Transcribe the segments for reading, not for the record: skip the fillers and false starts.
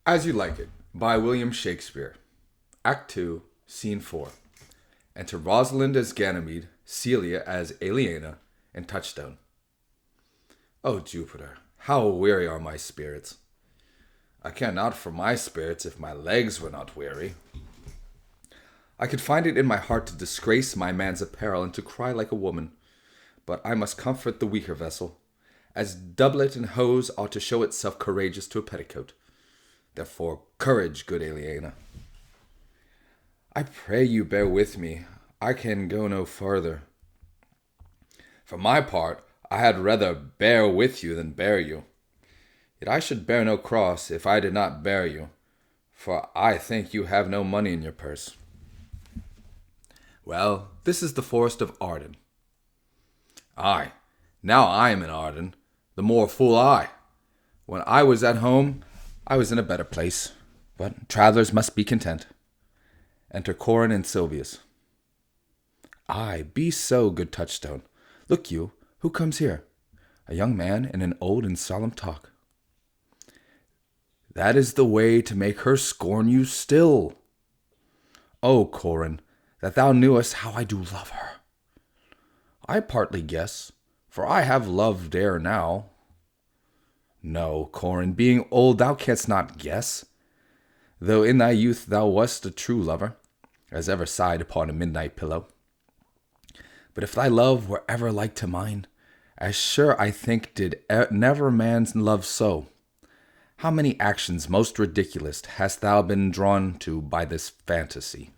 As You Like It by William Shakespeare. Act 2, Scene 4. Enter Rosalind as Ganymede, Celia as Aliena, and Touchstone. O Jupiter, how weary are my spirits! I care not for my spirits if my legs were not weary. I could find it in my heart to disgrace my man's apparel and to cry like a woman, but I must comfort the weaker vessel, as doublet and hose ought to show itself courageous to a petticoat. Therefore, courage, good Aliena. I pray you bear with me. I can go no further. For my part, I had rather bear with you than bear you. Yet I should bear no cross if I did not bear you, for I think you have no money in your purse. Well, this is the forest of Arden. Ay, now I am in Arden, the more fool I. When I was at home, I was in a better place, but travelers must be content. Enter Corin and Silvius. Ay, be so, good Touchstone. Look you, who comes here? A young man in an old and solemn talk. That is the way to make her scorn you still. O Corin, that thou knewest how I do love her. I partly guess, for I have loved ere now. No, Corin, being old thou canst not guess, though in thy youth thou wast a true lover, as ever sighed upon a midnight pillow. But if thy love were ever like to mine, as sure I think did never man love so, how many actions most ridiculous hast thou been drawn to by this fantasy?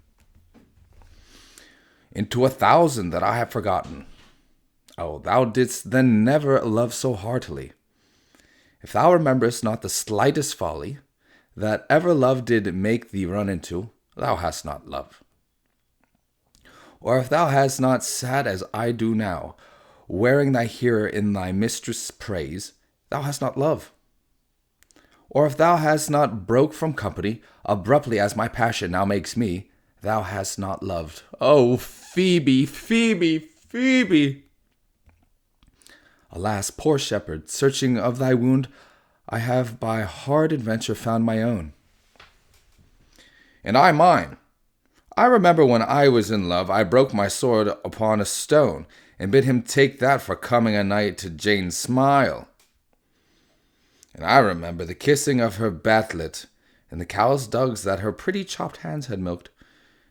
Into 1,000 that I have forgotten. Oh, thou didst then never love so heartily. If thou rememberest not the slightest folly that ever love did make thee run into, thou hast not love. Or if thou hast not sat as I do now, wearing thy hearer in thy mistress' praise, thou hast not love. Or if thou hast not broke from company, abruptly as my passion now makes me, thou hast not loved. Oh, Phoebe, Phoebe, Phoebe! Alas, poor shepherd, searching of thy wound, I have by hard adventure found my own. And I mine. I remember when I was in love, I broke my sword upon a stone, and bid him take that for coming a night to Jane's smile. And I remember the kissing of her bathlet, and the cow's dugs that her pretty chopped hands had milked,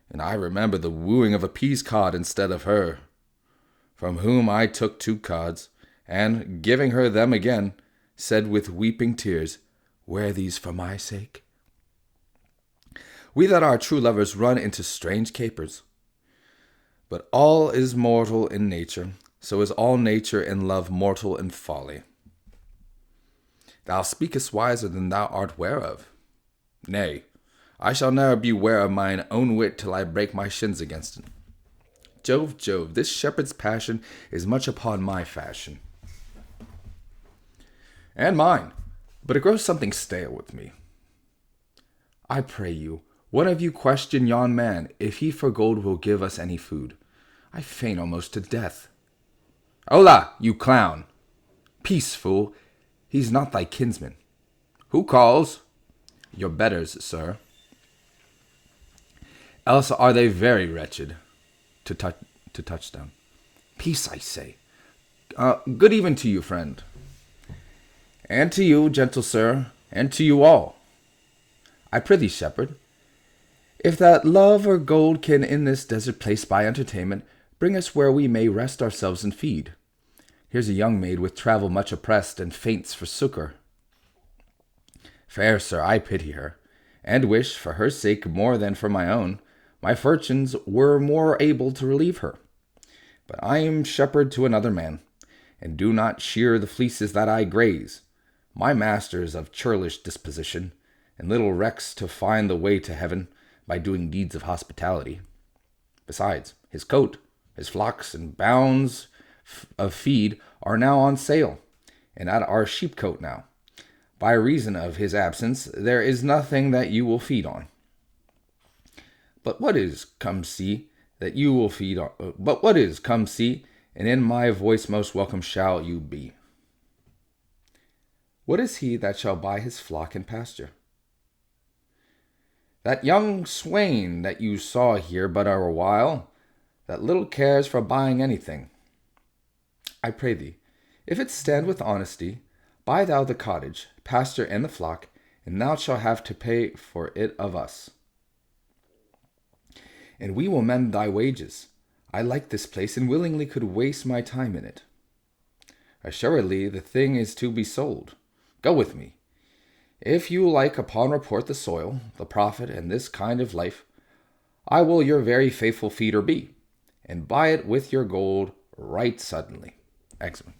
and I remember the wooing of a peas-cod instead of her, from whom I took 2 cods, and, giving her them again, said with weeping tears, Wear these for my sake. We that are true lovers run into strange capers. But all is mortal in nature, so is all nature in love mortal in folly. Thou speakest wiser than thou art ware of. Nay, I shall ne'er be ware of mine own wit till I break my shins against it. Jove, Jove, this shepherd's passion is much upon my fashion. And mine, but it grows something stale with me. I pray you, one of you question yon man if he for gold will give us any food. I faint almost to death. Hola, you clown! Peace, fool, he's not thy kinsman. Who calls? Your betters, sir. Else are they very wretched. To Touchstone. Peace, I say. Good even to you, friend. And to you, gentle sir, and to you all. I prithee, shepherd, if that love or gold can in this desert place buy entertainment, bring us where we may rest ourselves and feed. Here's a young maid with travel much oppressed, and faints for succour. Fair sir, I pity her, and wish, for her sake more than for my own, my fortunes were more able to relieve her. But I am shepherd to another man, and do not shear the fleeces that I graze. My master is of churlish disposition, and little recks to find the way to heaven by doing deeds of hospitality. Besides, his coat, his flocks, and bounds of feed are now on sale, and at our sheepcote now. By reason of his absence, there is nothing that you will feed on. But what is, come see, that you will feed on? But what is, come see, and in my voice most welcome shall you be. What is he that shall buy his flock and pasture? That young swain that you saw here but a while, that little cares for buying anything. I pray thee, if it stand with honesty, buy thou the cottage, pasture, and the flock, and thou shalt have to pay for it of us. And we will mend thy wages. I like this place, and willingly could waste my time in it. Assuredly, the thing is to be sold. Go with me. If you like upon report the soil, the profit, and this kind of life, I will your very faithful feeder be, and buy it with your gold right suddenly. Excellent.